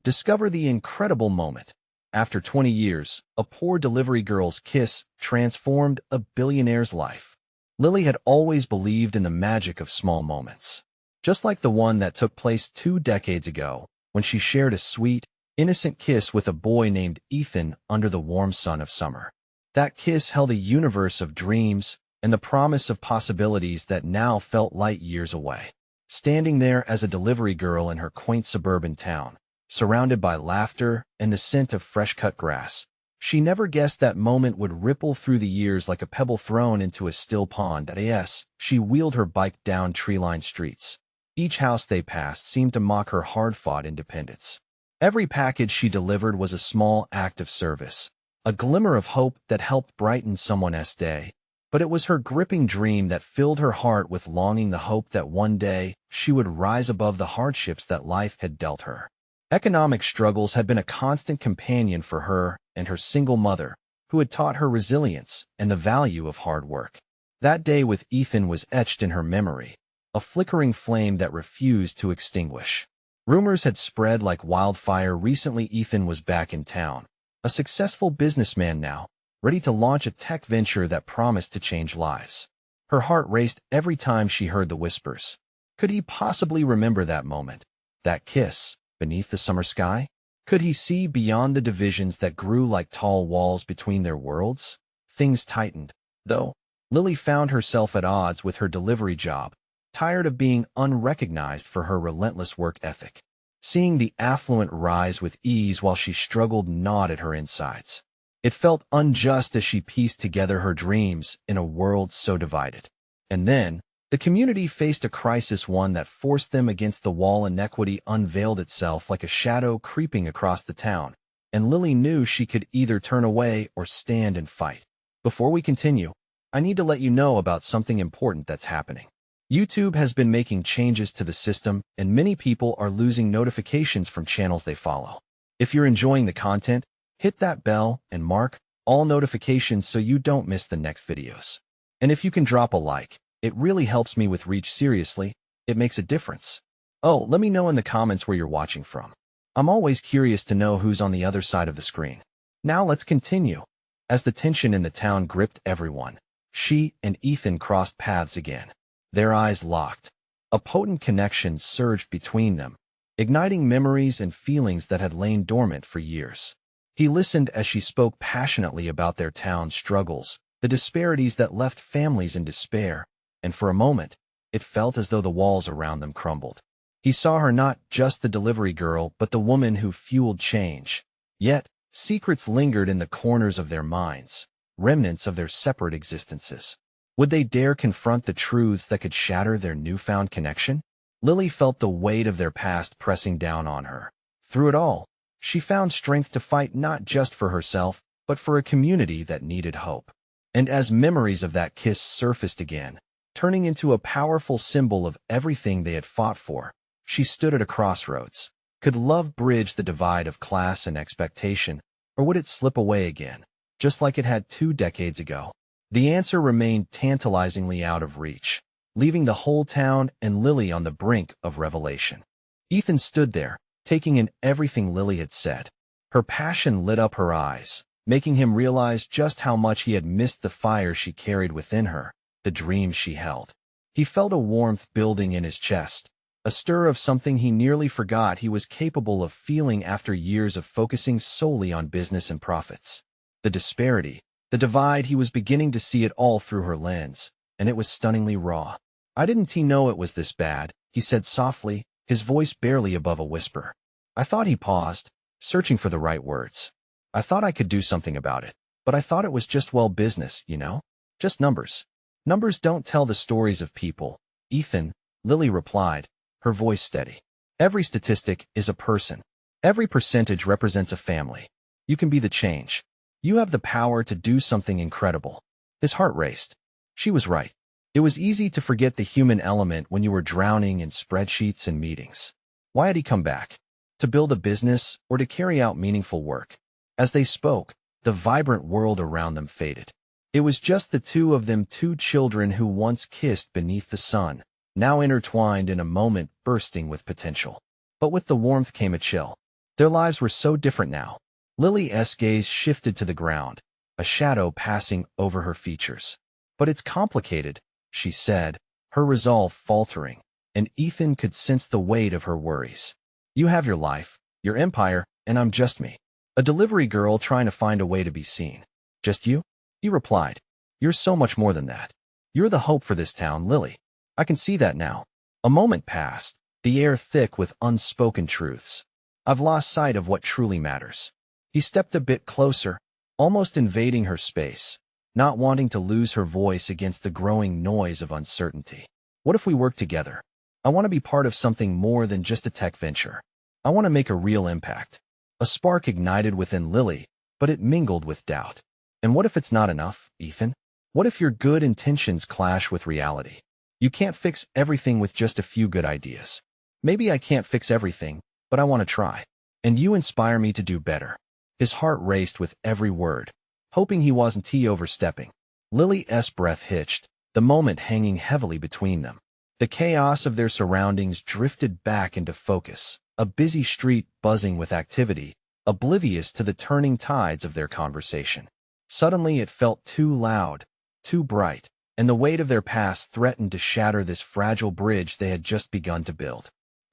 Discover the incredible moment. After 20 years, a poor delivery girl's kiss transformed a billionaire's life. Lily had always believed in the magic of small moments. Just like the one that took place 2 decades ago, when she shared a sweet, innocent kiss with a boy named Ethan under the warm sun of summer. That kiss held a universe of dreams and the promise of possibilities that now felt light years away. Standing there as a delivery girl in her quaint suburban town, surrounded by laughter and the scent of fresh-cut grass, she never guessed that moment would ripple through the years like a pebble thrown into a still pond. As she wheeled her bike down tree-lined streets, each house they passed seemed to mock her hard-fought independence. Every package she delivered was a small act of service, a glimmer of hope that helped brighten someone's day. But it was her gripping dream that filled her heart with longing, the hope that one day she would rise above the hardships that life had dealt her. Economic struggles had been a constant companion for her and her single mother, who had taught her resilience and the value of hard work. That day with Ethan was etched in her memory, a flickering flame that refused to extinguish. Rumors had spread like wildfire. Recently, Ethan was back in town, a successful businessman now, ready to launch a tech venture that promised to change lives. Her heart raced every time she heard the whispers. Could he possibly remember that moment, that kiss, beneath the summer sky? Could he see beyond the divisions that grew like tall walls between their worlds? Things tightened, though. Lily found herself at odds with her delivery job, tired of being unrecognized for her relentless work ethic. Seeing the affluent rise with ease while she struggled gnawed at her insides. It felt unjust as she pieced together her dreams in a world so divided. And then, the community faced a crisis, one that forced them against the wall. Inequity unveiled itself like a shadow creeping across the town, and Lily knew she could either turn away or stand and fight. Before we continue, I need to let you know about something important that's happening. YouTube has been making changes to the system, and many people are losing notifications from channels they follow. If you're enjoying the content, hit that bell and mark all notifications so you don't miss the next videos. And if you can drop a like, it really helps me with reach. Seriously, it makes a difference. Oh, let me know in the comments where you're watching from. I'm always curious to know who's on the other side of the screen. Now let's continue. As the tension in the town gripped everyone, she and Ethan crossed paths again. Their eyes locked. A potent connection surged between them, igniting memories and feelings that had lain dormant for years. He listened as she spoke passionately about their town's struggles, the disparities that left families in despair, and for a moment, it felt as though the walls around them crumbled. He saw her not just the delivery girl, but the woman who fueled change. Yet, secrets lingered in the corners of their minds, remnants of their separate existences. Would they dare confront the truths that could shatter their newfound connection? Lily felt the weight of their past pressing down on her. Through it all, she found strength to fight not just for herself, but for a community that needed hope. And as memories of that kiss surfaced again, turning into a powerful symbol of everything they had fought for, she stood at a crossroads. Could love bridge the divide of class and expectation, or would it slip away again, just like it had 2 decades ago? The answer remained tantalizingly out of reach, leaving the whole town and Lily on the brink of revelation. Ethan stood there, taking in everything Lily had said. Her passion lit up her eyes, making him realize just how much he had missed the fire she carried within her, the dreams she held. He felt a warmth building in his chest, a stir of something he nearly forgot he was capable of feeling after years of focusing solely on business and profits. The disparity, the divide, he was beginning to see it all through her lens, and it was stunningly raw. "I didn't know it was this bad," he said softly, his voice barely above a whisper. "I thought," he paused, searching for the right words. "I thought I could do something about it, but I thought it was just, well, business, you know? Just numbers. Numbers don't tell the stories of people." "Ethan," Lily replied, her voice steady. "Every statistic is a person. Every percentage represents a family. You can be the change. You have the power to do something incredible." His heart raced. She was right. It was easy to forget the human element when you were drowning in spreadsheets and meetings. Why had he come back? To build a business or to carry out meaningful work? As they spoke, the vibrant world around them faded. It was just the two of them, 2 children who once kissed beneath the sun, now intertwined in a moment bursting with potential. But with the warmth came a chill. Their lives were so different now. Lily's gaze shifted to the ground, a shadow passing over her features. But it's complicated, she said, her resolve faltering, and Ethan could sense the weight of her worries. You have your life, your empire, and I'm just me. A delivery girl trying to find a way to be seen. Just you? He replied. You're so much more than that. You're the hope for this town, Lily. I can see that now. A moment passed, the air thick with unspoken truths. I've lost sight of what truly matters. He stepped a bit closer, almost invading her space, not wanting to lose her voice against the growing noise of uncertainty. What if we work together? I want to be part of something more than just a tech venture. I want to make a real impact. A spark ignited within Lily, but it mingled with doubt. And what if it's not enough, Ethan? What if your good intentions clash with reality? You can't fix everything with just a few good ideas. Maybe I can't fix everything, but I want to try. And you inspire me to do better. His heart raced with every word, hoping he wasn't overstepping. Lily's breath hitched, the moment hanging heavily between them. The chaos of their surroundings drifted back into focus, a busy street buzzing with activity, oblivious to the turning tides of their conversation. Suddenly it felt too loud, too bright, and the weight of their past threatened to shatter this fragile bridge they had just begun to build.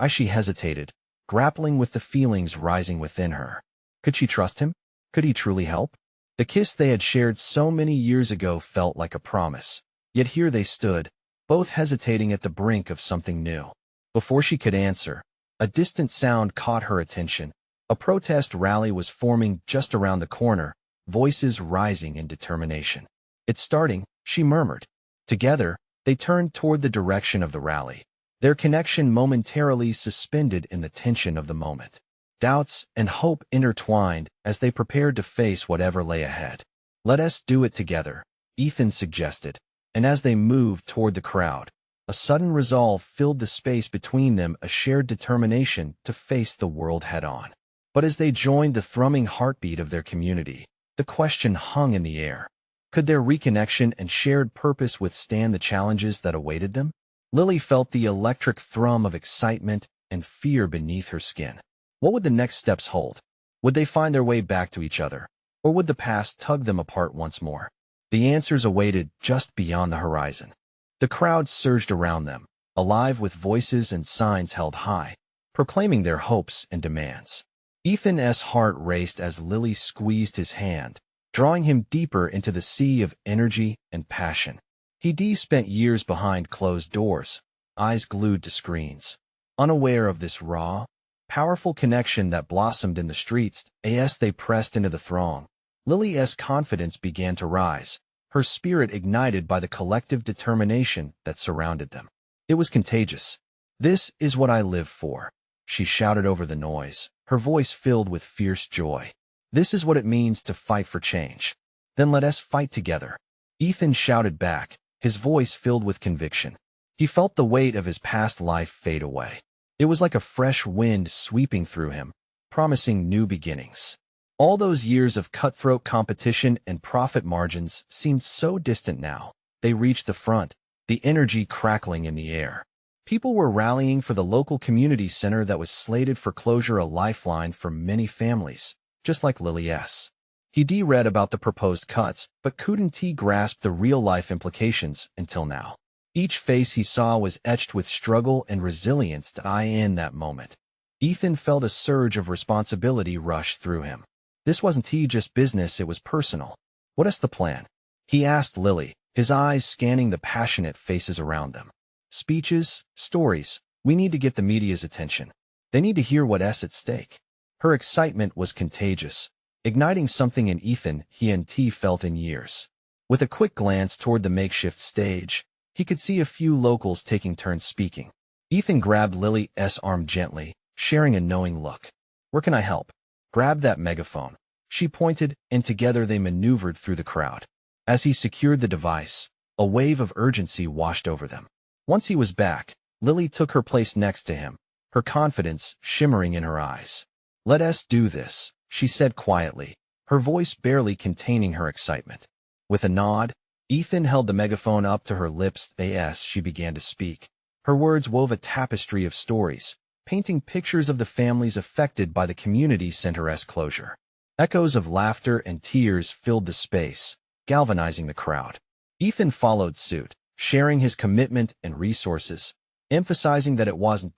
She hesitated, grappling with the feelings rising within her. Could she trust him? Could he truly help? The kiss they had shared so many years ago felt like a promise. Yet here they stood, both hesitating at the brink of something new. Before she could answer, a distant sound caught her attention. A protest rally was forming just around the corner, voices rising in determination. It's starting, she murmured. Together, they turned toward the direction of the rally, their connection momentarily suspended in the tension of the moment. Doubts and hope intertwined as they prepared to face whatever lay ahead. Let us do it together, Ethan suggested, and as they moved toward the crowd, a sudden resolve filled the space between them, a shared determination to face the world head-on. But as they joined the thrumming heartbeat of their community, the question hung in the air. Could their reconnection and shared purpose withstand the challenges that awaited them? Lily felt the electric thrum of excitement and fear beneath her skin. What would the next steps hold? Would they find their way back to each other? Or would the past tug them apart once more? The answers awaited just beyond the horizon. The crowd surged around them, alive with voices and signs held high, proclaiming their hopes and demands. Ethan's heart raced as Lily squeezed his hand, drawing him deeper into the sea of energy and passion. He spent years behind closed doors, eyes glued to screens, unaware of this raw, powerful connection that blossomed in the streets. As they pressed into the throng, Lily's confidence began to rise, her spirit ignited by the collective determination that surrounded them. It was contagious. This is what I live for, she shouted over the noise, her voice filled with fierce joy. This is what it means to fight for change. Then let us fight together. Ethan shouted back, his voice filled with conviction. He felt the weight of his past life fade away. It was like a fresh wind sweeping through him, promising new beginnings. All those years of cutthroat competition and profit margins seemed so distant now. They reached the front, the energy crackling in the air. People were rallying for the local community center that was slated for closure, a lifeline for many families, just like Lily's. He read about the proposed cuts, but couldn't grasp the real-life implications until now. Each face he saw was etched with struggle and resilience. In that moment, Ethan felt a surge of responsibility rush through him. This wasn't just business, it was personal. What is the plan? He asked Lily, his eyes scanning the passionate faces around them. Speeches, stories, we need to get the media's attention. They need to hear what's at stake. Her excitement was contagious, igniting something in Ethan he hadn't felt in years. With a quick glance toward the makeshift stage, he could see a few locals taking turns speaking. Ethan grabbed Lily's arm gently, sharing a knowing look. Where can I help? Grab that megaphone. She pointed, and together they maneuvered through the crowd. As he secured the device, a wave of urgency washed over them. Once he was back, Lily took her place next to him, her confidence shimmering in her eyes. Let us do this, she said quietly, her voice barely containing her excitement. With a nod, Ethan held the megaphone up to her lips as she began to speak. Her words wove a tapestry of stories, painting pictures of the families affected by the community center's closure. Echoes of laughter and tears filled the space, galvanizing the crowd. Ethan followed suit, sharing his commitment and resources, emphasizing that it wasn't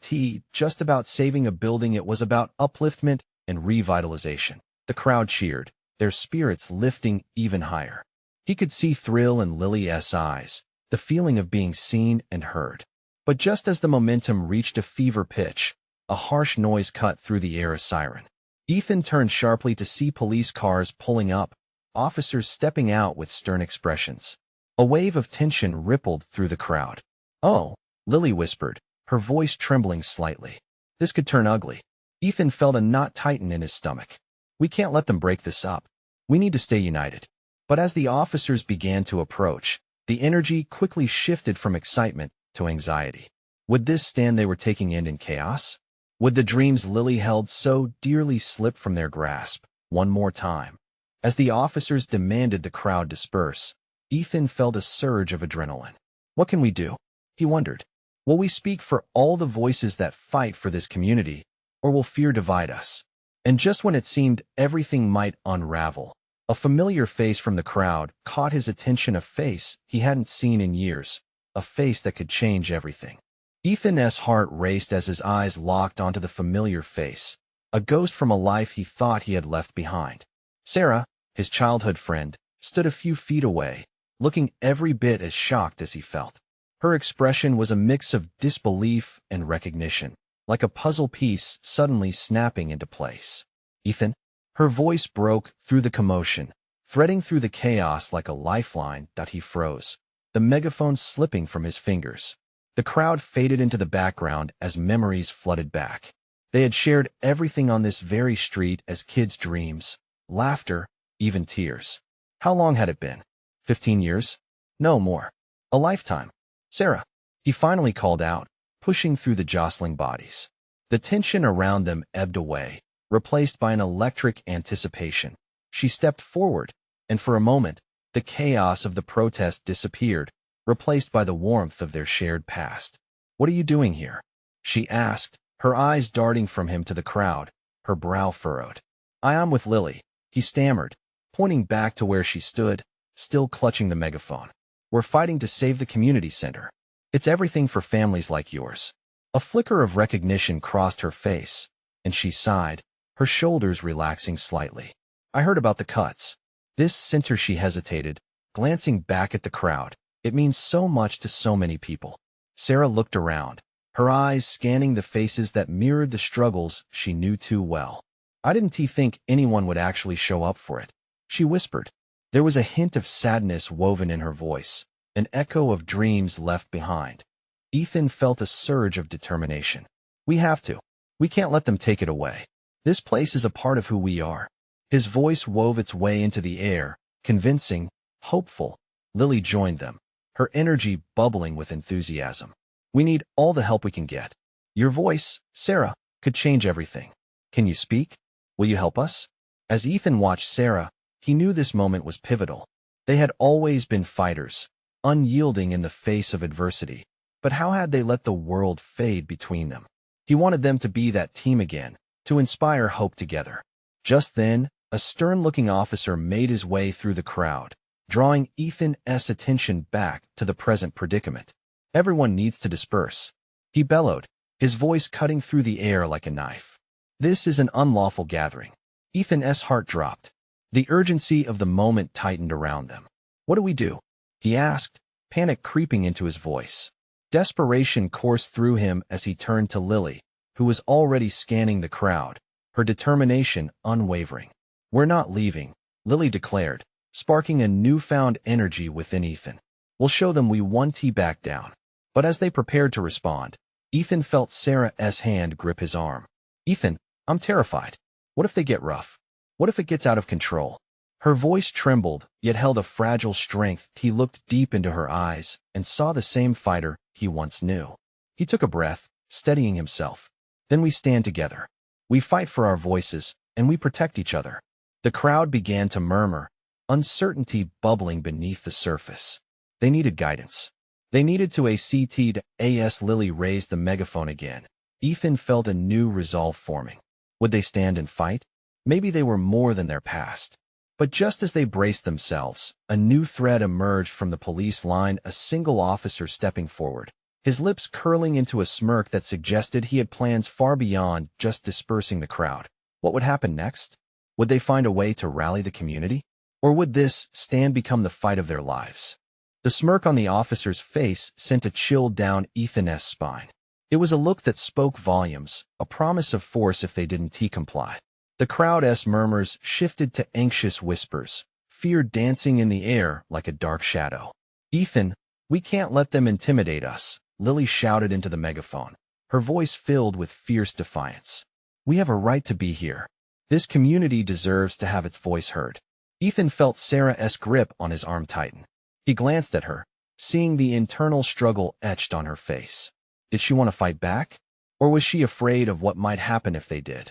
just about saving a building, it was about upliftment and revitalization. The crowd cheered, their spirits lifting even higher. He could see thrill in Lily's eyes, the feeling of being seen and heard. But just as the momentum reached a fever pitch, a harsh noise cut through the air, a siren. Ethan turned sharply to see police cars pulling up, officers stepping out with stern expressions. A wave of tension rippled through the crowd. "Oh," Lily whispered, her voice trembling slightly. "This could turn ugly." Ethan felt a knot tighten in his stomach. "We can't let them break this up. We need to stay united." But as the officers began to approach, the energy quickly shifted from excitement to anxiety. Would this stand they were taking end in chaos? Would the dreams Lily held so dearly slip from their grasp one more time? As the officers demanded the crowd disperse, Ethan felt a surge of adrenaline. What can we do? He wondered. Will we speak for all the voices that fight for this community, or will fear divide us? And just when it seemed everything might unravel, a familiar face from the crowd caught his attention, a face he hadn't seen in years, a face that could change everything. Ethan's heart raced as his eyes locked onto the familiar face, a ghost from a life he thought he had left behind. Sarah, his childhood friend, stood a few feet away, looking every bit as shocked as he felt. Her expression was a mix of disbelief and recognition, like a puzzle piece suddenly snapping into place. "Ethan?" Her voice broke through the commotion, threading through the chaos like a lifeline. He froze, the megaphone slipping from his fingers. The crowd faded into the background as memories flooded back. They had shared everything on this very street as kids' dreams, laughter, even tears. How long had it been? 15 years? No more. A lifetime. "Sarah," he finally called out, pushing through the jostling bodies. The tension around them ebbed away, replaced by an electric anticipation. She stepped forward, and for a moment, the chaos of the protest disappeared, replaced by the warmth of their shared past. "What are you doing here?" she asked, her eyes darting from him to the crowd, her brow furrowed. "I am with Lily," he stammered, pointing back to where she stood, still clutching the megaphone. "We're fighting to save the community center. It's everything for families like yours." A flicker of recognition crossed her face, and she sighed, her shoulders relaxing slightly. "I heard about the cuts. This center," she hesitated, glancing back at the crowd. "It means so much to so many people." Sarah looked around, her eyes scanning the faces that mirrored the struggles she knew too well. "I didn't think anyone would actually show up for it," she whispered. There was a hint of sadness woven in her voice, an echo of dreams left behind. Ethan felt a surge of determination. "We have to. We can't let them take it away. This place is a part of who we are." His voice wove its way into the air, convincing, hopeful. Lily joined them, her energy bubbling with enthusiasm. "We need all the help we can get. Your voice, Sarah, could change everything. Can you speak? Will you help us?" As Ethan watched Sarah, he knew this moment was pivotal. They had always been fighters, unyielding in the face of adversity. But how had they let the world fade between them? He wanted them to be that team again, to inspire hope together. Just then, a stern-looking officer made his way through the crowd, drawing Ethan's attention back to the present predicament. "Everyone needs to disperse," he bellowed, his voice cutting through the air like a knife. "This is an unlawful gathering." Ethan's heart dropped. The urgency of the moment tightened around them. "What do we do?" he asked, panic creeping into his voice. Desperation coursed through him as he turned to Lily, who was already scanning the crowd, her determination unwavering. "We're not leaving," Lily declared, sparking a newfound energy within Ethan. "We'll show them we won't back down." But as they prepared to respond, Ethan felt Sarah's hand grip his arm. "Ethan, I'm terrified. What if they get rough? What if it gets out of control?" Her voice trembled, yet held a fragile strength. He looked deep into her eyes and saw the same fighter he once knew. He took a breath, steadying himself. "Then we stand together. We fight for our voices, and we protect each other." The crowd began to murmur, uncertainty bubbling beneath the surface. They needed guidance. They needed to ACT to AS. Lily raised the megaphone again, Ethan felt a new resolve forming. Would they stand and fight? Maybe they were more than their past. But just as they braced themselves, a new threat emerged from the police line, a single officer stepping forward, his lips curling into a smirk that suggested he had plans far beyond just dispersing the crowd. What would happen next? Would they find a way to rally the community? Or would this stand become the fight of their lives? The smirk on the officer's face sent a chill down Ethan's spine. It was a look that spoke volumes, a promise of force if they didn't comply. The crowd's murmurs shifted to anxious whispers, fear dancing in the air like a dark shadow. "Ethan, we can't let them intimidate us," Lily shouted into the megaphone, her voice filled with fierce defiance. "We have a right to be here. This community deserves to have its voice heard." Ethan felt Sarah's grip on his arm tighten. He glanced at her, seeing the internal struggle etched on her face. Did she want to fight back? Or was she afraid of what might happen if they did?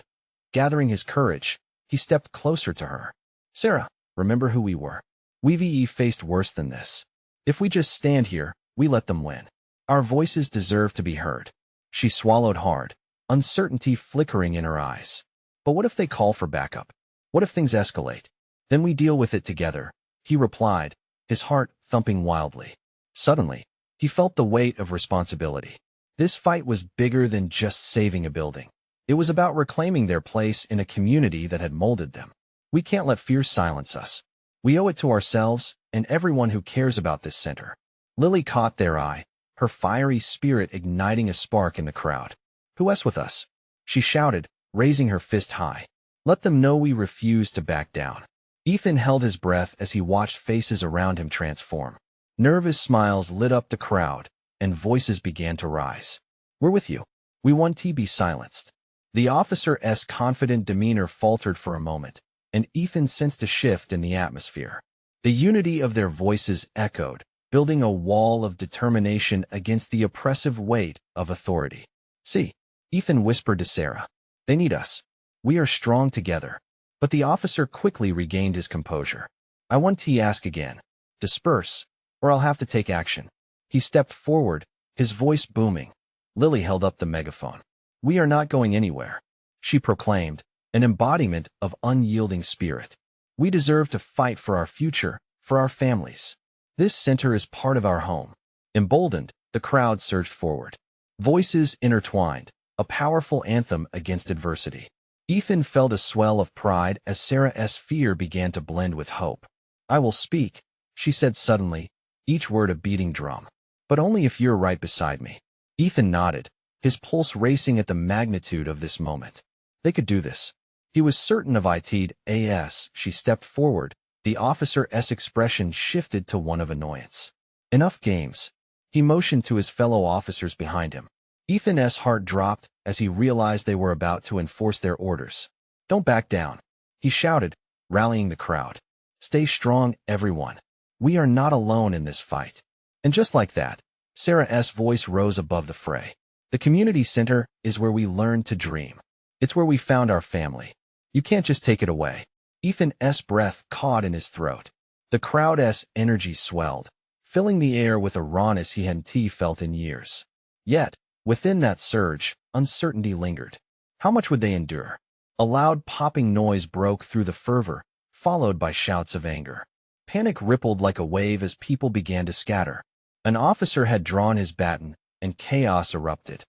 Gathering his courage, he stepped closer to her. "Sarah, remember who we were. We've faced worse than this. If we just stand here, we let them win. Our voices deserve to be heard." She swallowed hard, uncertainty flickering in her eyes. "But what if they call for backup? What if things escalate? Then we deal with it together," he replied, his heart thumping wildly. Suddenly, he felt the weight of responsibility. This fight was bigger than just saving a building. It was about reclaiming their place in a community that had molded them. "We can't let fear silence us. We owe it to ourselves and everyone who cares about this center." Lily caught their eye, her fiery spirit igniting a spark in the crowd. "Who's with us?" she shouted, raising her fist high. "Let them know we refuse to back down." Ethan held his breath as he watched faces around him transform. Nervous smiles lit up the crowd, and voices began to rise. "We're with you. We want to be silenced." The officer's confident demeanor faltered for a moment, and Ethan sensed a shift in the atmosphere. The unity of their voices echoed, building a wall of determination against the oppressive weight of authority. "See," Ethan whispered to Sarah. "They need us. We are strong together." But the officer quickly regained his composure. "I want to ask again. Disperse, or I'll have to take action." He stepped forward, his voice booming. Lily held up the megaphone. "We are not going anywhere," she proclaimed, an embodiment of unyielding spirit. "We deserve to fight for our future, for our families. This center is part of our home." Emboldened, the crowd surged forward. Voices intertwined, a powerful anthem against adversity. Ethan felt a swell of pride as Sarah's fear began to blend with hope. "I will speak," she said suddenly, each word a beating drum. "But only if you're right beside me." Ethan nodded, his pulse racing at the magnitude of this moment. They could do this. He was certain of it. As she stepped forward, the officer's expression shifted to one of annoyance. "Enough games." He motioned to his fellow officers behind him. Ethan's heart dropped as he realized they were about to enforce their orders. "Don't back down," he shouted, rallying the crowd. "Stay strong, everyone. We are not alone in this fight." And just like that, Sarah's voice rose above the fray. "The community center is where we learned to dream. It's where we found our family. You can't just take it away." Ethan's breath caught in his throat. The crowd's energy swelled, filling the air with a rawness he hadn't felt in years. Yet, within that surge, uncertainty lingered. How much would they endure? A loud popping noise broke through the fervor, followed by shouts of anger. Panic rippled like a wave as people began to scatter. An officer had drawn his baton, and chaos erupted.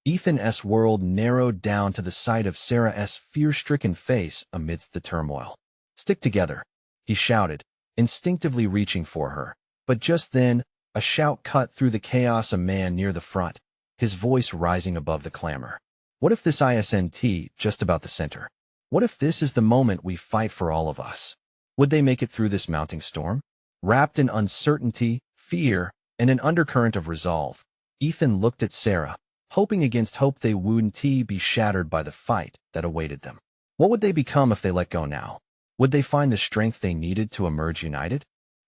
Ethan's world narrowed down to the sight of Sarah's fear-stricken face amidst the turmoil. "Stick together," he shouted, instinctively reaching for her. But just then, a shout cut through the chaos, a man near the front, his voice rising above the clamor. "What if this isn't just about the center? What if this is the moment we fight for all of us?" Would they make it through this mounting storm? Wrapped in uncertainty, fear, and an undercurrent of resolve, Ethan looked at Sarah, hoping against hope they wouldn't be shattered by the fight that awaited them. What would they become if they let go now? Would they find the strength they needed to emerge united?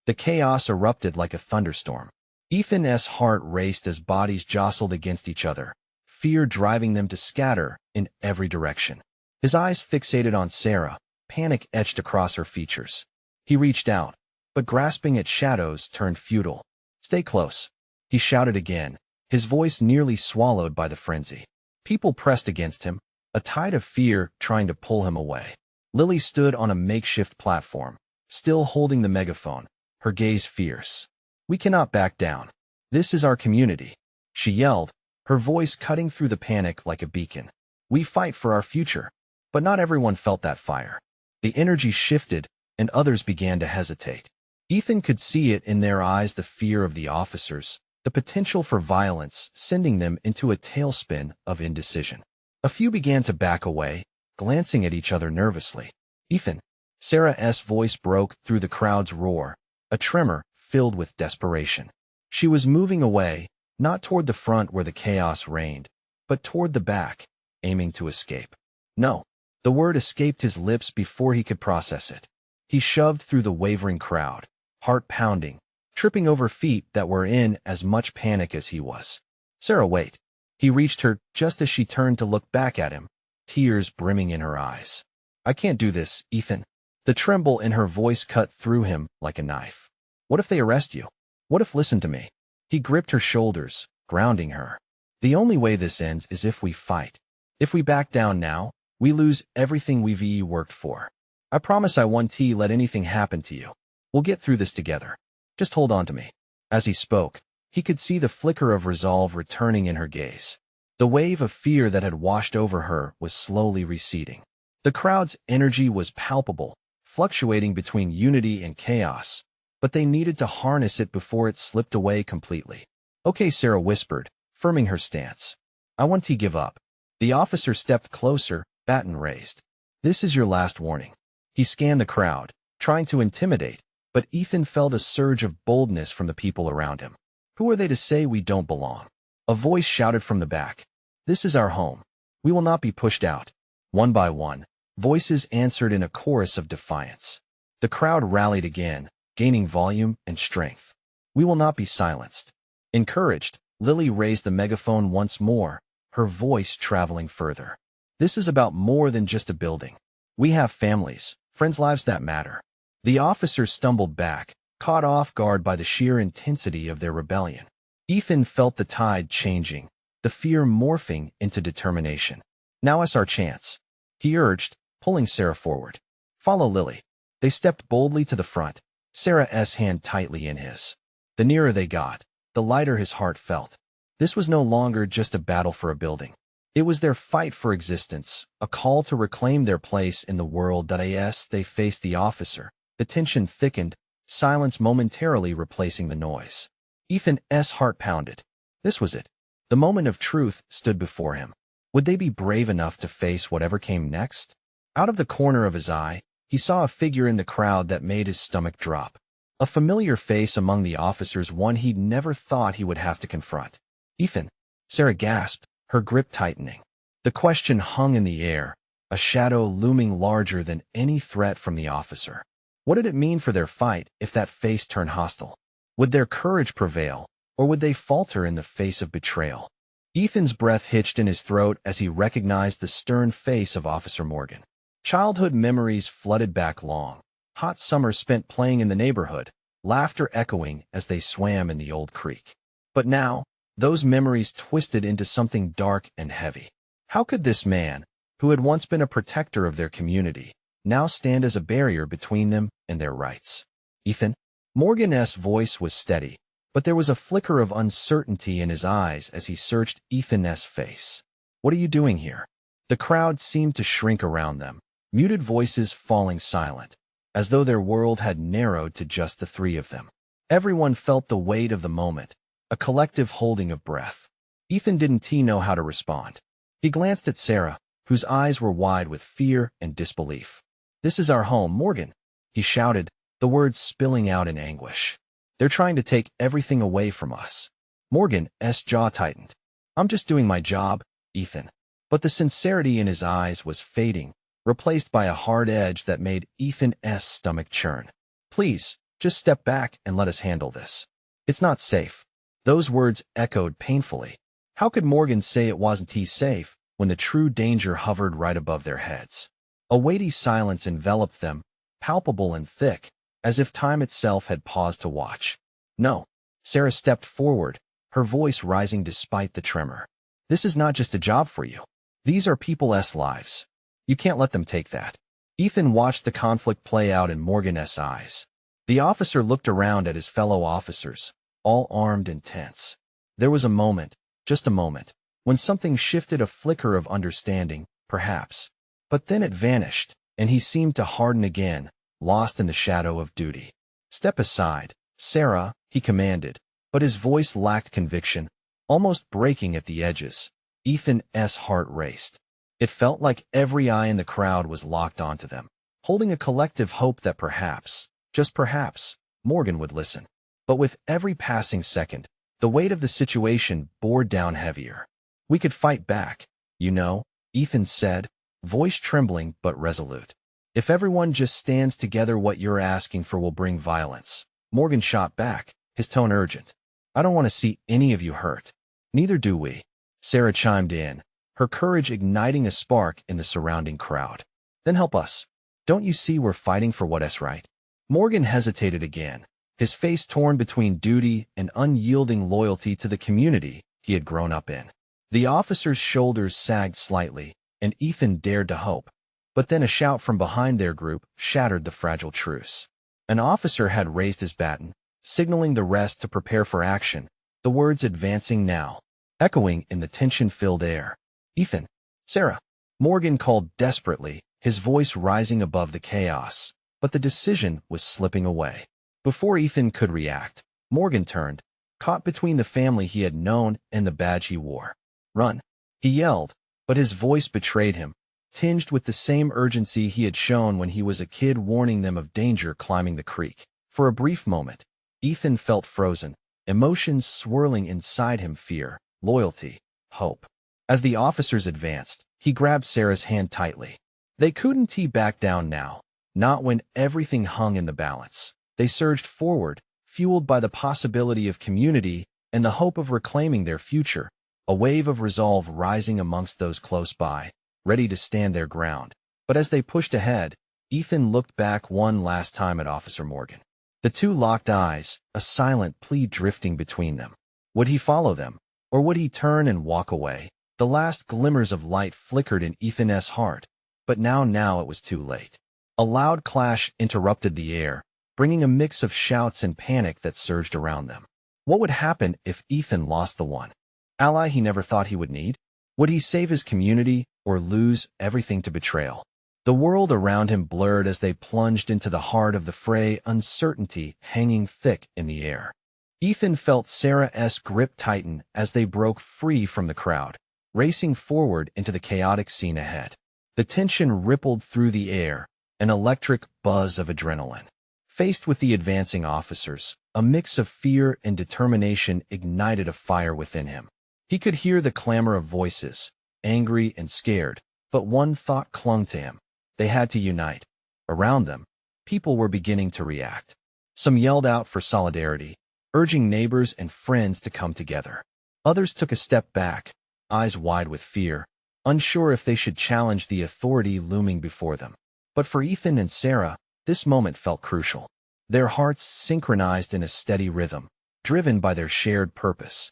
The chaos erupted like a thunderstorm. Ethan's heart raced as bodies jostled against each other, fear driving them to scatter in every direction. His eyes fixated on Sarah, panic etched across her features. He reached out, but grasping at shadows turned futile. "Stay close," he shouted again, his voice nearly swallowed by the frenzy. People pressed against him, a tide of fear trying to pull him away. Lily stood on a makeshift platform, still holding the megaphone, her gaze fierce. "We cannot back down. This is our community," she yelled, her voice cutting through the panic like a beacon. "We fight for our future." But not everyone felt that fire. The energy shifted, and others began to hesitate. Ethan could see it in their eyes, the fear of the officers, the potential for violence, sending them into a tailspin of indecision. A few began to back away, glancing at each other nervously. "Ethan," Sarah's voice broke through the crowd's roar, a tremor filled with desperation. She was moving away, not toward the front where the chaos reigned, but toward the back, aiming to escape. "No." The word escaped his lips before he could process it. He shoved through the wavering crowd, heart pounding, tripping over feet that were in as much panic as he was. "Sarah, wait." He reached her just as she turned to look back at him, tears brimming in her eyes. "I can't do this, Ethan." The tremble in her voice cut through him like a knife. "What if they arrest you? What if listen to me?" He gripped her shoulders, grounding her. "The only way this ends is if we fight. If we back down now, we lose everything we've worked for. I promise I won't let anything happen to you. We'll get through this together. Just hold on to me." As he spoke, he could see the flicker of resolve returning in her gaze. The wave of fear that had washed over her was slowly receding. The crowd's energy was palpable, fluctuating between unity and chaos, but they needed to harness it before it slipped away completely. "Okay," Sarah whispered, firming her stance. "I won't give up." The officer stepped closer, baton raised. "This is your last warning." He scanned the crowd, trying to intimidate, but Ethan felt a surge of boldness from the people around him. "Who are they to say we don't belong?" A voice shouted from the back. "This is our home. We will not be pushed out." One by one, voices answered in a chorus of defiance. The crowd rallied again, gaining volume and strength. "We will not be silenced." Encouraged, Lily raised the megaphone once more, her voice traveling further. "This is about more than just a building. We have families, friends, lives that matter." The officers stumbled back, caught off guard by the sheer intensity of their rebellion. Ethan felt the tide changing, the fear morphing into determination. "Now is our chance," he urged, pulling Sarah forward. "Follow Lily." They stepped boldly to the front, Sarah's hand tightly in his. The nearer they got, the lighter his heart felt. This was no longer just a battle for a building. It was their fight for existence, a call to reclaim their place in the world. As they faced the officer, the tension thickened, silence momentarily replacing the noise. Ethan's heart pounded. This was it. The moment of truth stood before him. Would they be brave enough to face whatever came next? Out of the corner of his eye, he saw a figure in the crowd that made his stomach drop. A familiar face among the officers, one he'd never thought he would have to confront. "Ethan," Sarah gasped, her grip tightening. The question hung in the air, a shadow looming larger than any threat from the officer. What did it mean for their fight if that face turned hostile? Would their courage prevail, or would they falter in the face of betrayal? Ethan's breath hitched in his throat as he recognized the stern face of Officer Morgan. Childhood memories flooded back, long, hot summers spent playing in the neighborhood, laughter echoing as they swam in the old creek. But now, those memories twisted into something dark and heavy. How could this man, who had once been a protector of their community, now stand as a barrier between them and their rights? "Ethan?" Morgan's voice was steady, but there was a flicker of uncertainty in his eyes as he searched Ethan's face. "What are you doing here?" The crowd seemed to shrink around them, muted voices falling silent, as though their world had narrowed to just the three of them. Everyone felt the weight of the moment, a collective holding of breath. Ethan didn't know how to respond. He glanced at Sarah, whose eyes were wide with fear and disbelief. "This is our home, Morgan," he shouted, the words spilling out in anguish. "They're trying to take everything away from us." Morgan's jaw tightened. "I'm just doing my job, Ethan." But the sincerity in his eyes was fading, replaced by a hard edge that made Ethan's stomach churn. "Please, just step back and let us handle this. It's not safe." Those words echoed painfully. How could Morgan say it wasn't safe when the true danger hovered right above their heads? A weighty silence enveloped them, palpable and thick, as if time itself had paused to watch. "No." Sarah stepped forward, her voice rising despite the tremor. This is not just a job for you. These are people's lives. You can't let them take that. Ethan watched the conflict play out in Morgan's eyes. The officer looked around at his fellow officers, all armed and tense. There was a moment, just a moment, when something shifted, a flicker of understanding, perhaps. But then it vanished, and he seemed to harden again, lost in the shadow of duty. "Step aside, Sarah," he commanded, but his voice lacked conviction, almost breaking at the edges. Ethan's heart raced. It felt like every eye in the crowd was locked onto them, holding a collective hope that perhaps, just perhaps, Morgan would listen. But with every passing second, the weight of the situation bore down heavier. "We could fight back, you know," Ethan said, voice trembling but resolute. "If everyone just stands together, what you're asking for will bring violence." Morgan shot back, his tone urgent. "I don't want to see any of you hurt." "Neither do we," Sarah chimed in, her courage igniting a spark in the surrounding crowd. "Then help us. Don't you see we're fighting for what's right?" Morgan hesitated again, his face torn between duty and unyielding loyalty to the community he had grown up in. The officer's shoulders sagged slightly, and Ethan dared to hope. But then a shout from behind their group shattered the fragile truce. An officer had raised his baton, signaling the rest to prepare for action, the words advancing now, echoing in the tension-filled air. "Ethan, Sarah," Morgan called desperately, his voice rising above the chaos. But the decision was slipping away. Before Ethan could react, Morgan turned, caught between the family he had known and the badge he wore. "Run," he yelled, but his voice betrayed him, tinged with the same urgency he had shown when he was a kid, warning them of danger climbing the creek. For a brief moment, Ethan felt frozen, emotions swirling inside him: fear, loyalty, hope. As the officers advanced, he grabbed Sarah's hand tightly. They couldn't back down now, not when everything hung in the balance. They surged forward, fueled by the possibility of community and the hope of reclaiming their future, a wave of resolve rising amongst those close by, ready to stand their ground. But as they pushed ahead, Ethan looked back one last time at Officer Morgan. The two locked eyes, a silent plea drifting between them. Would he follow them, or would he turn and walk away? The last glimmers of light flickered in Ethan's heart, but now it was too late. A loud clash interrupted the air, bringing a mix of shouts and panic that surged around them. What would happen if Ethan lost the one ally he never thought he would need? Would he save his community or lose everything to betrayal? The world around him blurred as they plunged into the heart of the fray, uncertainty hanging thick in the air. Ethan felt Sarah's grip tighten as they broke free from the crowd, racing forward into the chaotic scene ahead. The tension rippled through the air, an electric buzz of adrenaline. Faced with the advancing officers, a mix of fear and determination ignited a fire within him. He could hear the clamor of voices, angry and scared, but one thought clung to him. They had to unite. Around them, people were beginning to react. Some yelled out for solidarity, urging neighbors and friends to come together. Others took a step back, eyes wide with fear, unsure if they should challenge the authority looming before them. But for Ethan and Sarah, this moment felt crucial. Their hearts synchronized in a steady rhythm, driven by their shared purpose.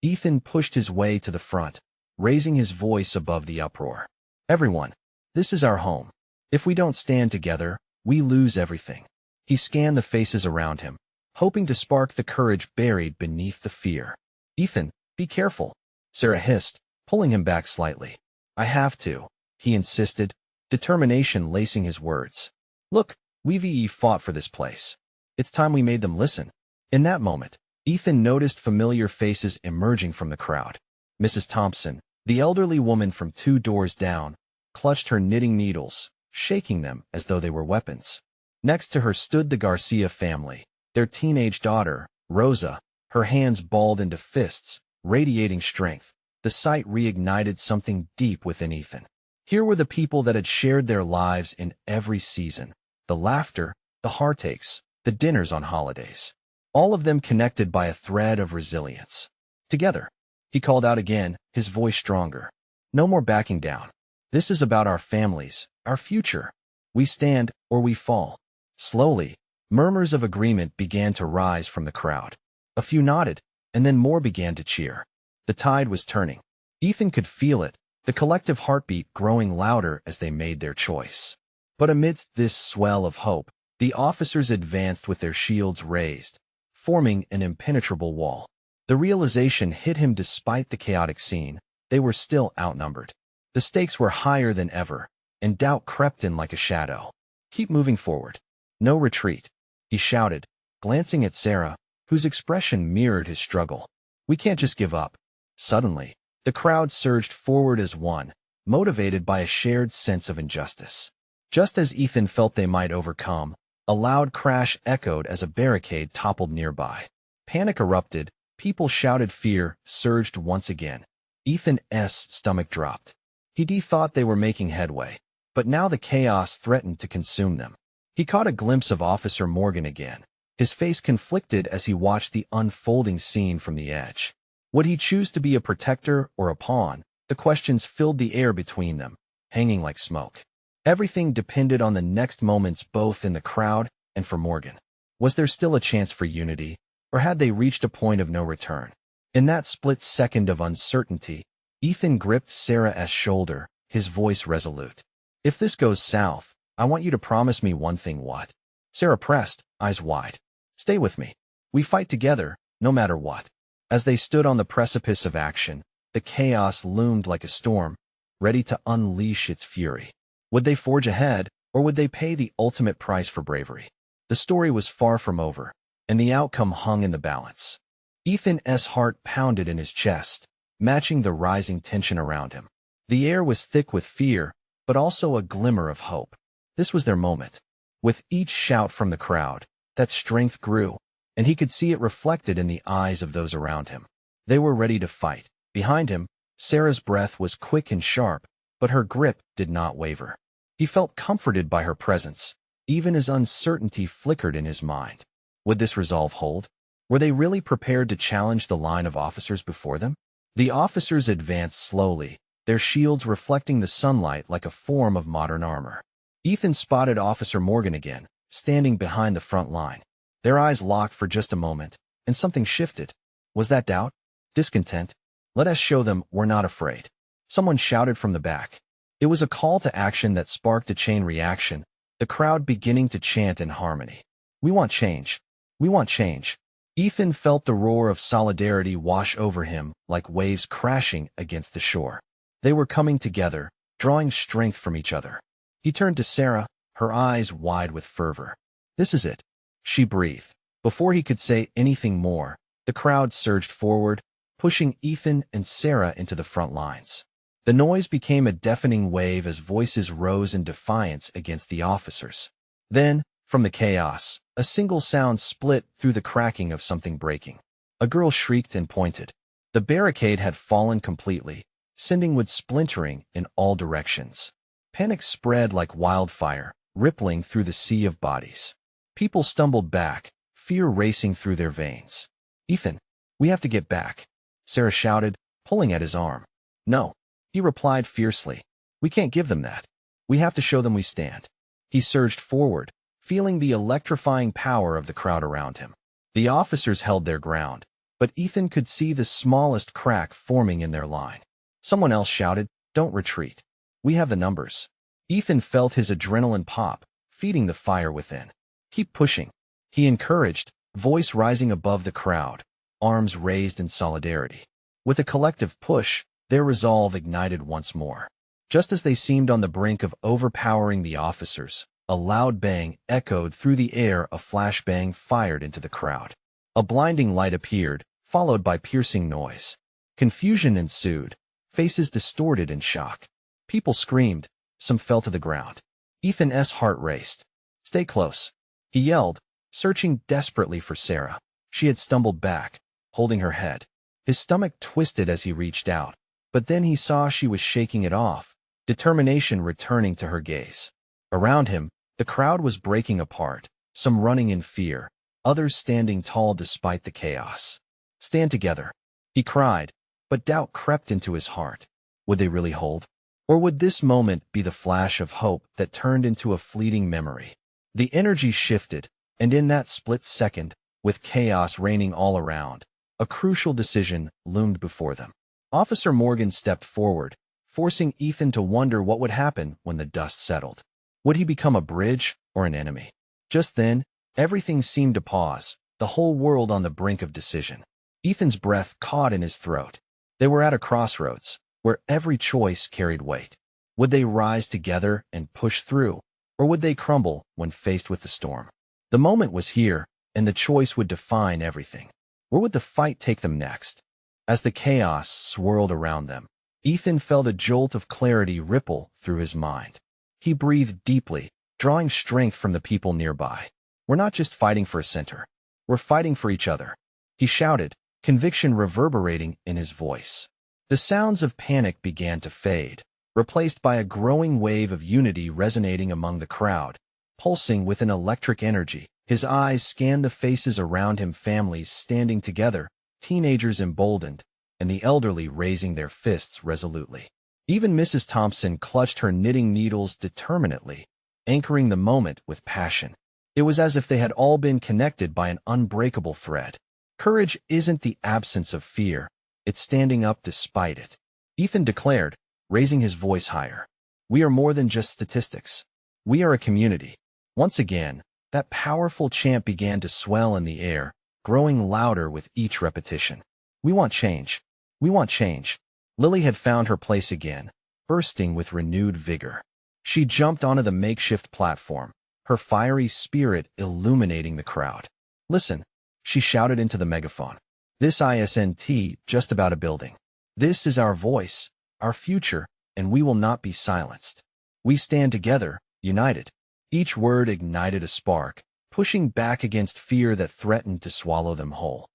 Ethan pushed his way to the front, raising his voice above the uproar. "Everyone, this is our home. If we don't stand together, we lose everything." He scanned the faces around him, hoping to spark the courage buried beneath the fear. "Ethan, be careful," Sarah hissed, pulling him back slightly. "I have to," he insisted, determination lacing his words. "Look, we've fought for this place. It's time we made them listen." In that moment, Ethan noticed familiar faces emerging from the crowd. Mrs. Thompson, the elderly woman from 2 doors down, clutched her knitting needles, shaking them as though they were weapons. Next to her stood the Garcia family, their teenage daughter, Rosa, her hands balled into fists, radiating strength. The sight reignited something deep within Ethan. Here were the people that had shared their lives in every season, the laughter, the heartaches, the dinners on holidays. All of them connected by a thread of resilience. "Together," he called out again, his voice stronger. "No more backing down. This is about our families, our future. We stand or we fall." Slowly, murmurs of agreement began to rise from the crowd. A few nodded, and then more began to cheer. The tide was turning. Ethan could feel it, the collective heartbeat growing louder as they made their choice. But amidst this swell of hope, the officers advanced with their shields raised, forming an impenetrable wall. The realization hit him despite the chaotic scene. They were still outnumbered. The stakes were higher than ever, and doubt crept in like a shadow. "Keep moving forward. No retreat," he shouted, glancing at Sarah, whose expression mirrored his struggle. "We can't just give up." Suddenly, the crowd surged forward as one, motivated by a shared sense of injustice. Just as Ethan felt they might overcome, a loud crash echoed as a barricade toppled nearby. Panic erupted, people shouted, fear surged once again. Ethan's stomach dropped. He thought they were making headway, but now the chaos threatened to consume them. He caught a glimpse of Officer Morgan again, his face conflicted as he watched the unfolding scene from the edge. Would he choose to be a protector or a pawn? The questions filled the air between them, hanging like smoke. Everything depended on the next moments, both in the crowd and for Morgan. Was there still a chance for unity, or had they reached a point of no return? In that split second of uncertainty, Ethan gripped Sarah's shoulder, his voice resolute. "If this goes south, I want you to promise me one thing." "What?" Sarah pressed, eyes wide. "Stay with me. We fight together, no matter what." As they stood on the precipice of action, the chaos loomed like a storm, ready to unleash its fury. Would they forge ahead, or would they pay the ultimate price for bravery? The story was far from over, and the outcome hung in the balance. Ethan's heart pounded in his chest, matching the rising tension around him. The air was thick with fear, but also a glimmer of hope. This was their moment. With each shout from the crowd, that strength grew, and he could see it reflected in the eyes of those around him. They were ready to fight. Behind him, Sarah's breath was quick and sharp, but her grip did not waver. He felt comforted by her presence, even as uncertainty flickered in his mind. Would this resolve hold? Were they really prepared to challenge the line of officers before them? The officers advanced slowly, their shields reflecting the sunlight like a form of modern armor. Ethan spotted Officer Morgan again, standing behind the front line. Their eyes locked for just a moment, and something shifted. Was that doubt? Discontent? "Let us show them we're not afraid," someone shouted from the back. It was a call to action that sparked a chain reaction, the crowd beginning to chant in harmony. "We want change. We want change." Ethan felt the roar of solidarity wash over him like waves crashing against the shore. They were coming together, drawing strength from each other. He turned to Sarah, her eyes wide with fervor. "This is it," she breathed. Before he could say anything more, the crowd surged forward, pushing Ethan and Sarah into the front lines. The noise became a deafening wave as voices rose in defiance against the officers. Then, from the chaos, a single sound split through the cracking of something breaking. A girl shrieked and pointed. The barricade had fallen completely, sending wood splintering in all directions. Panic spread like wildfire, rippling through the sea of bodies. People stumbled back, fear racing through their veins. "Ethan, we have to get back," Sarah shouted, pulling at his arm. "No," he replied fiercely. "We can't give them that. We have to show them we stand." He surged forward, feeling the electrifying power of the crowd around him. The officers held their ground, but Ethan could see the smallest crack forming in their line. Someone else shouted, "Don't retreat. We have the numbers." Ethan felt his adrenaline pop, feeding the fire within. "Keep pushing," he encouraged, voice rising above the crowd, arms raised in solidarity. With a collective push, their resolve ignited once more. Just as they seemed on the brink of overpowering the officers, a loud bang echoed through the air. A flashbang fired into the crowd. A blinding light appeared, followed by piercing noise. Confusion ensued, faces distorted in shock. People screamed, some fell to the ground. Ethan's heart raced. "Stay close," he yelled, searching desperately for Sarah. She had stumbled back, holding her head. His stomach twisted as he reached out, but then he saw she was shaking it off, determination returning to her gaze. Around him, the crowd was breaking apart, some running in fear, others standing tall despite the chaos. "Stand together," he cried, but doubt crept into his heart. Would they really hold? Or would this moment be the flash of hope that turned into a fleeting memory? The energy shifted, and in that split second, with chaos reigning all around, a crucial decision loomed before them. Officer Morgan stepped forward, forcing Ethan to wonder what would happen when the dust settled. Would he become a bridge or an enemy? Just then, everything seemed to pause, the whole world on the brink of decision. Ethan's breath caught in his throat. They were at a crossroads, where every choice carried weight. Would they rise together and push through, or would they crumble when faced with the storm? The moment was here, and the choice would define everything. Where would the fight take them next? As the chaos swirled around them, Ethan felt a jolt of clarity ripple through his mind. He breathed deeply, drawing strength from the people nearby. We're not just fighting for a center. We're fighting for each other. He shouted, conviction reverberating in his voice. The sounds of panic began to fade, replaced by a growing wave of unity resonating among the crowd, pulsing with an electric energy. His eyes scanned the faces around him, families standing together, teenagers emboldened, and the elderly raising their fists resolutely. Even Mrs. Thompson clutched her knitting needles determinedly, anchoring the moment with passion. It was as if they had all been connected by an unbreakable thread. Courage isn't the absence of fear, it's standing up despite it, Ethan declared, raising his voice higher. We are more than just statistics. We are a community. Once again, that powerful chant began to swell in the air, growing louder with each repetition. We want change. We want change. Lily had found her place again, bursting with renewed vigor. She jumped onto the makeshift platform, her fiery spirit illuminating the crowd. Listen, she shouted into the megaphone. This isn't just about a building. This is our voice, our future, and we will not be silenced. We stand together, united. Each word ignited a spark, pushing back against fear that threatened to swallow them whole.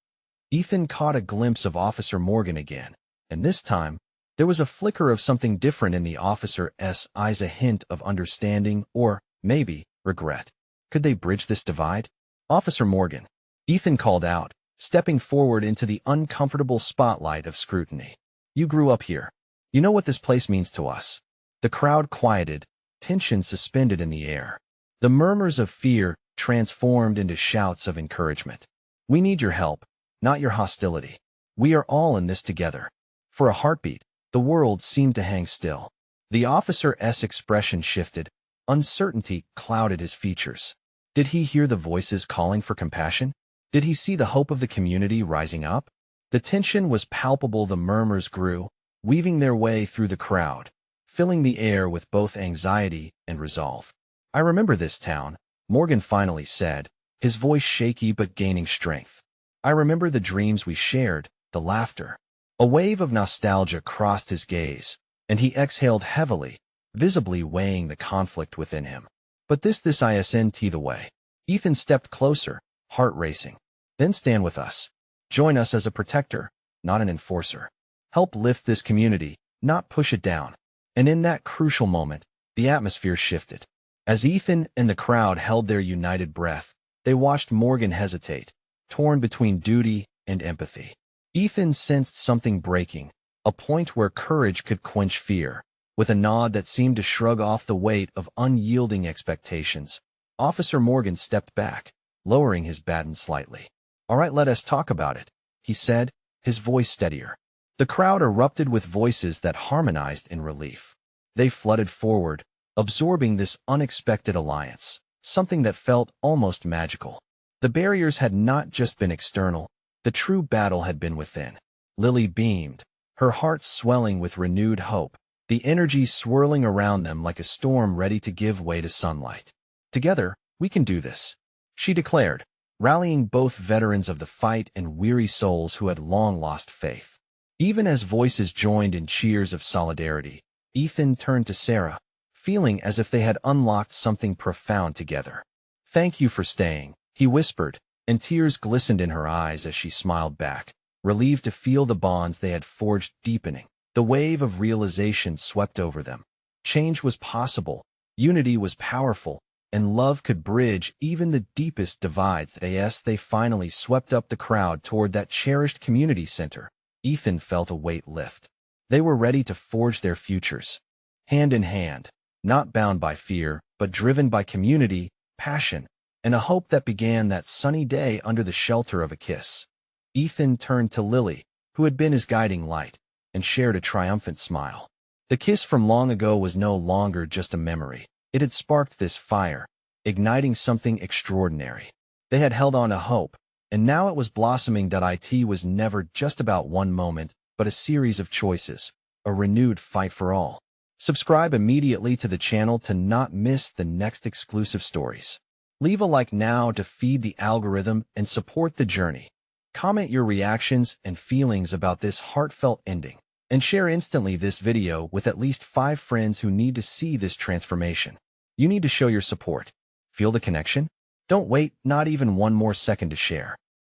Ethan caught a glimpse of Officer Morgan again, and this time, there was a flicker of something different in the officer's eyes, a hint of understanding or, maybe, regret. Could they bridge this divide? Officer Morgan, Ethan called out, stepping forward into the uncomfortable spotlight of scrutiny. You grew up here. You know what this place means to us. The crowd quieted, tension suspended in the air. The murmurs of fear transformed into shouts of encouragement. We need your help, not your hostility. We are all in this together. For a heartbeat, the world seemed to hang still. The officer's expression shifted. Uncertainty clouded his features. Did he hear the voices calling for compassion? Did he see the hope of the community rising up? The tension was palpable. The murmurs grew, weaving their way through the crowd, filling the air with both anxiety and resolve. I remember this town, Morgan finally said, his voice shaky but gaining strength. I remember the dreams we shared, the laughter. A wave of nostalgia crossed his gaze, and he exhaled heavily, visibly weighing the conflict within him. But this isn't the way. Ethan stepped closer, heart racing. Then stand with us. Join us as a protector, not an enforcer. Help lift this community, not push it down. And in that crucial moment, the atmosphere shifted. As Ethan and the crowd held their united breath, they watched Morgan hesitate, torn between duty and empathy. Ethan sensed something breaking, a point where courage could quench fear. With a nod that seemed to shrug off the weight of unyielding expectations, Officer Morgan stepped back, lowering his baton slightly. All right, let us talk about it, he said, his voice steadier. The crowd erupted with voices that harmonized in relief. They flooded forward, absorbing this unexpected alliance, something that felt almost magical. The barriers had not just been external, the true battle had been within. Lily beamed, her heart swelling with renewed hope, the energy swirling around them like a storm ready to give way to sunlight. Together, we can do this, she declared, rallying both veterans of the fight and weary souls who had long lost faith. Even as voices joined in cheers of solidarity, Ethan turned to Sarah, feeling as if they had unlocked something profound together. Thank you for staying, he whispered, and tears glistened in her eyes as she smiled back, relieved to feel the bonds they had forged deepening. The wave of realization swept over them. Change was possible, unity was powerful, and love could bridge even the deepest divides. As they finally swept up the crowd toward that cherished community center, Ethan felt a weight lift. They were ready to forge their futures, hand in hand, not bound by fear, but driven by community, passion, and a hope that began that sunny day under the shelter of a kiss. Ethan turned to Lily, who had been his guiding light, and shared a triumphant smile. The kiss from long ago was no longer just a memory. It had sparked this fire, igniting something extraordinary. They had held on to hope, and now it was blossoming. It was never just about one moment, but a series of choices, a renewed fight for all. Subscribe immediately to the channel to not miss the next exclusive stories. Leave a like now to feed the algorithm and support the journey. Comment your reactions and feelings about this heartfelt ending, and share instantly this video with at least 5 friends who need to see this transformation. You need to show your support. Feel the connection? Don't wait, not even one more second to share.